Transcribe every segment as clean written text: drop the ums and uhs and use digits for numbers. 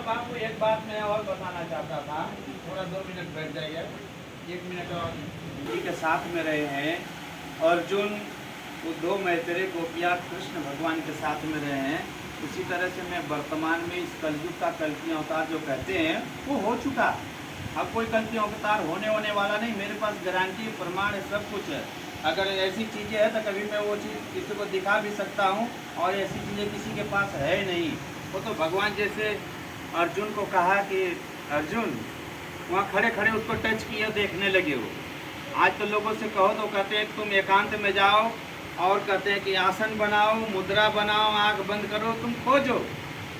बाबू एक बात मैं और बताना चाहता था, थोड़ा 2 मिनट बैठ जाइए। 1 मिनट और जी के साथ में रहे हैं अर्जुन, उद्धव, मैत्रेय, गोपियाँ कृष्ण भगवान के साथ में रहे हैं। उसी तरह से मैं वर्तमान में इस कलयुग का कल्कि अवतार जो कहते हैं वो हो चुका। अब कोई कल्कि अवतार होने वाला नहीं। मेरे पास गारंटी प्रमाण है, सब कुछ है। अगर ऐसी चीज़ें हैं तो कभी मैं वो चीज़ किसी को दिखा भी सकता हूँ, और ऐसी चीज़ें किसी के पास है नहीं। वो तो भगवान जैसे अर्जुन को कहा कि अर्जुन, वहाँ खड़े खड़े उसको टच किए देखने लगे हो। आज तो लोगों से कहो तो कहते हैं तुम एकांत में जाओ, और कहते हैं कि आसन बनाओ, मुद्रा बनाओ, आँख बंद करो, तुम खोजो।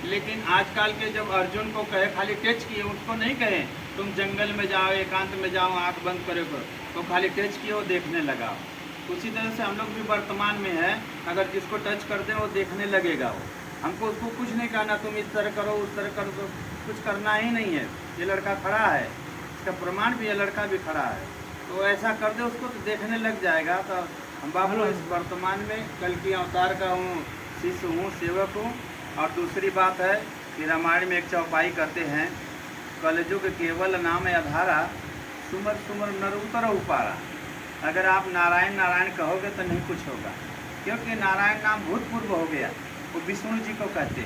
लेकिन आजकल के जब अर्जुन को कहे खाली टच किए, उसको नहीं कहे तुम जंगल में जाओ, एकांत में जाओ, आँख बंद करो, तो खाली टच किए वो देखने लगा। उसी तरह से हम लोग भी वर्तमान में है, अगर जिसको टच कर दे वो देखने लगेगा। वो हमको उसको कुछ नहीं कहना तुम इस तरह करो, उस तरह करो, तो कुछ करना ही नहीं है। ये लड़का खड़ा है, इसका प्रमाण भी, ये लड़का भी खड़ा है, तो ऐसा कर दे उसको तो देखने लग जाएगा। तो हम बाबू इस वर्तमान में कल्कि अवतार का हूँ, शिष्य हूँ, सेवक हूँ। और दूसरी बात है कि रामायण में एक चौपाई करते हैं, कलयुग केवल नाम अधारा, सुमर सुमर नर उतर उपारा। अगर आप नारायण नारायण कहोगे तो नहीं कुछ होगा, क्योंकि नारायण नाम भूतपूर्व हो गया। वो विष्णु जी को कहते,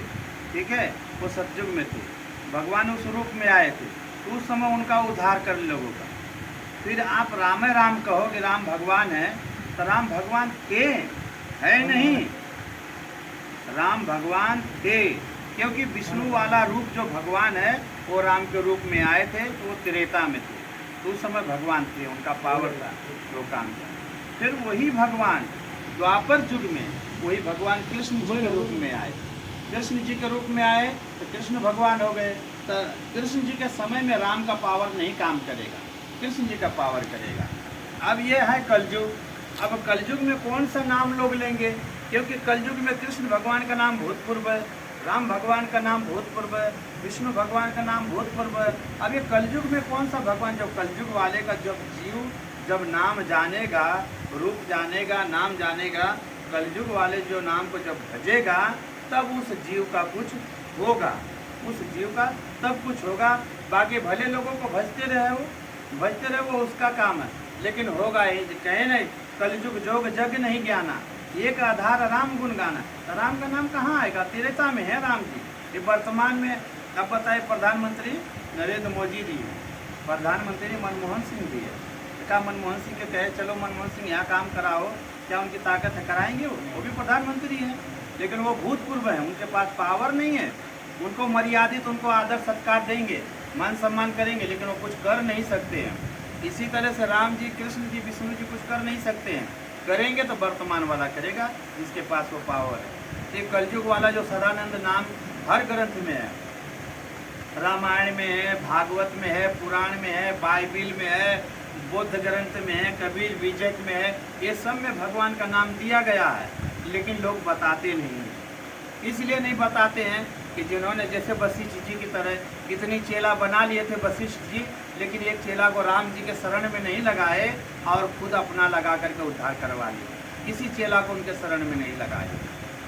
ठीक है, वो सतयुग में थे, भगवान उस रूप में आए थे, तो उस समय उनका उद्धार कर लोगों का। फिर आप राम राम कहोगे, राम भगवान है, तो राम भगवान के है नहीं, राम भगवान थे, क्योंकि विष्णु वाला रूप जो भगवान है वो राम के रूप में आए थे, तो वो त्रेता में थे, तो उस समय भगवान थे, उनका पावर था, वो काम था। फिर वही भगवान द्वापर युग में वही भगवान कृष्ण जी के रूप में आए। कृष्ण जी के रूप में आए तो कृष्ण भगवान हो गए। तो कृष्ण जी के समय में राम का पावर नहीं काम करेगा, कृष्ण जी का पावर करेगा। अब ये है कलयुग। अब कलयुग में कौन सा नाम लोग लेंगे, क्योंकि कलयुग में कृष्ण भगवान का नाम भूतपूर्व है, राम भगवान का नाम भूतपूर्व है, विष्णु भगवान का नाम भूतपूर्व है। अब ये कलयुग में कौन सा भगवान, जब कलयुग वाले का जब जीव जब नाम जानेगा, रूप जानेगा, नाम जानेगा, कलयुग वाले जो नाम को जब भजेगा, तब उस जीव का कुछ होगा, उस जीव का तब कुछ होगा। बाकी भले लोगों को भजते रहे वो उसका काम है, लेकिन होगा ही। कहे नहीं कलयुग जोग जग नहीं ज्ञाना, एक आधार राम गुण गाना। तो राम का नाम कहाँ आएगा, त्रेता में है राम जी। ये वर्तमान में अब बताए प्रधानमंत्री नरेंद्र मोदी जी है, प्रधानमंत्री मनमोहन सिंह भी है। क्या मनमोहन सिंह के कहे चलो मनमोहन सिंह यहाँ काम कराओ, क्या उनकी ताकत है, कराएंगे? वो भी प्रधानमंत्री हैं, लेकिन वो भूतपूर्व हैं, उनके पास पावर नहीं है। उनको मर्यादित, उनको आदर सत्कार देंगे, मान सम्मान करेंगे, लेकिन वो कुछ कर नहीं सकते हैं। इसी तरह से राम जी, कृष्ण जी, विष्णु जी कुछ कर नहीं सकते हैं। करेंगे तो वर्तमान वाला करेगा, जिसके पास वो पावर है। ये कलयुग वाला जो सदानंद नाम हर ग्रंथ में है, रामायण में है, भागवत में है, पुराण में है, बाइबिल में है, बौद्ध ग्रंथ में है, कबीर विजय में है, ये सब में भगवान का नाम दिया गया है, लेकिन लोग बताते नहीं हैं। इसलिए नहीं बताते हैं कि जिन्होंने जैसे वशिष्ठ जी की तरह इतनी चेला बना लिए थे वशिष्ठ जी, लेकिन एक चेला को राम जी के शरण में नहीं लगाए और खुद अपना लगा करके उद्धार करवा लिए, किसी चेला को उनके शरण में नहीं लगाए।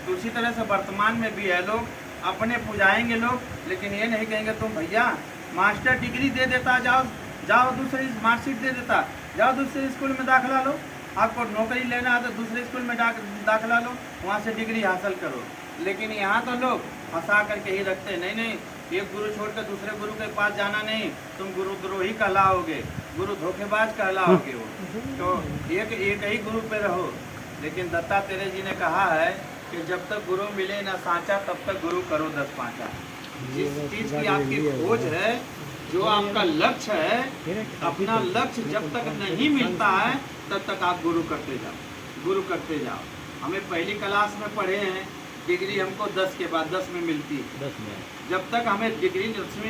तो उसी तरह से वर्तमान में भी है, लोग अपने पुजाएंगे लोग, लेकिन ये नहीं कहेंगे तुम भैया मास्टर डिग्री दे देता, जाओ दूसरी मार्कशीट दे देता, जाओ दूसरे स्कूल में दाखिला लो, आपको नौकरी लेना है तो दूसरे स्कूल में दाखिला लो, वहाँ से डिग्री हासिल करो। लेकिन यहाँ तो लोग फंसा करके ही रखते हैं, नहीं एक गुरु छोड़कर दूसरे गुरु के पास जाना नहीं, तुम गुरुद्रोही कहलाओगे, गुरु धोखेबाज कहलाओगे। वो तो एक ही गुरु पे रहो। लेकिन दत्तात्रेय जी ने कहा है कि जब तक गुरु मिले ना सांचा, तब तक गुरु करो 10 पाँचा। जिस चीज़ की आपकी खोज है, जो आपका लक्ष्य है, अपना लक्ष्य जब तक नहीं मिलता है तब तक आप गुरु करते जाओ। हमें पहली क्लास में पढ़े हैं, डिग्री हमको 10 के बाद 10 में मिलती है। 10 में जब तक हमें डिग्री 10वीं